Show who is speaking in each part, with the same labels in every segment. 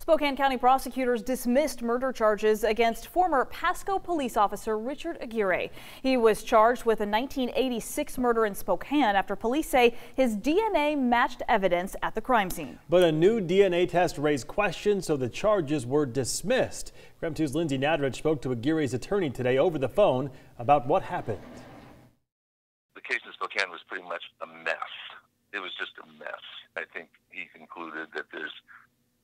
Speaker 1: Spokane County prosecutors dismissed murder charges against former Pasco police officer Richard Aguirre. He was charged with a 1986 murder in Spokane after police say his DNA matched evidence at the crime scene.
Speaker 2: But a new DNA test raised questions, so the charges were dismissed. KREM 2's LIndsay Nadrich spoke to Aguirre's attorney today over the phone about what happened.
Speaker 3: The case in Spokane was pretty much a mess. It was just a mess. I think he concluded that there's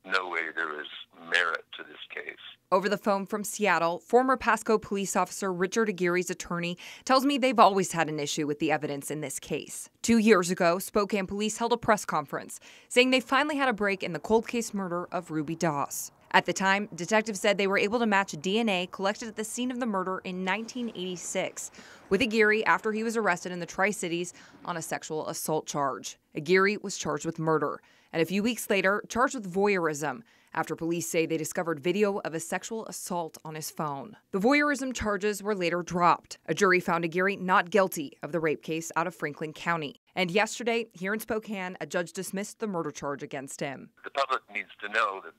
Speaker 3: no way there is merit to this case.
Speaker 4: Over the phone from Seattle, former Pasco police officer Richard Aguirre's attorney tells me they've always had an issue with the evidence in this case. 2 years ago, Spokane police held a press conference saying they finally had a break in the cold case murder of Ruby Doss. At the time, detectives said they were able to match DNA collected at the scene of the murder in 1986 with Aguirre after he was arrested in the Tri-Cities on a sexual assault charge. Aguirre was charged with murder, and a few weeks later, charged with voyeurism after police say they discovered video of a sexual assault on his phone. The voyeurism charges were later dropped. A jury found Aguirre not guilty of the rape case out of Franklin County. And yesterday, here in Spokane, a judge dismissed the murder charge against him.
Speaker 3: The public needs to know that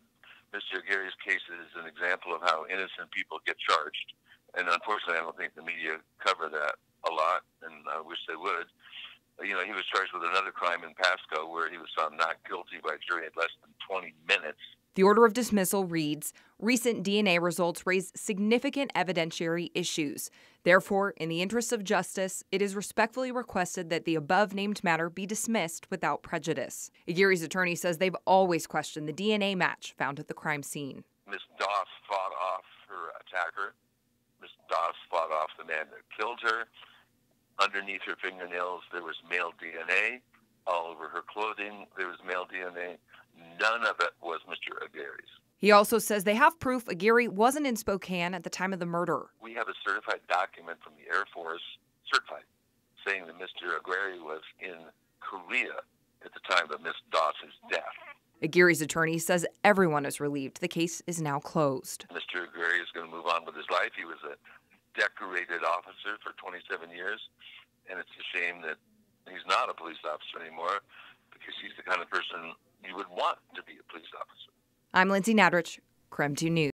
Speaker 3: Mr. Aguirre's case is an example of how innocent people get charged. And unfortunately, I don't think the media cover that a lot, and I wish they would. You know, he was charged with another crime in Pasco where he was found not guilty by a jury in less than 20 minutes.
Speaker 4: The order of dismissal reads, recent DNA results raise significant evidentiary issues. Therefore, in the interest of justice, it is respectfully requested that the above-named matter be dismissed without prejudice. Aguirre's attorney says they've always questioned the DNA match found at the crime scene.
Speaker 3: Ms. Doss fought off her attacker. Ms. Doss fought off the man that killed her. Underneath her fingernails, there was male DNA. All over her clothing, there was male DNA. None of it was Mr. Aguirre's.
Speaker 4: He also says they have proof Aguirre wasn't in Spokane at the time of the murder.
Speaker 3: We have a certified document from the Air Force, certified, saying that Mr. Aguirre was in Korea at the time of Ms. Doss's death.
Speaker 4: Aguirre's attorney says everyone is relieved the case is now closed.
Speaker 3: Mr. Aguirre is going to move on with his life. He was a decorated officer for 27 years, and it's a shame that he's not a police officer anymore, because he's the kind of person you would want to be a police officer.
Speaker 4: I'm LIndsay Nadrich, KREM 2 News.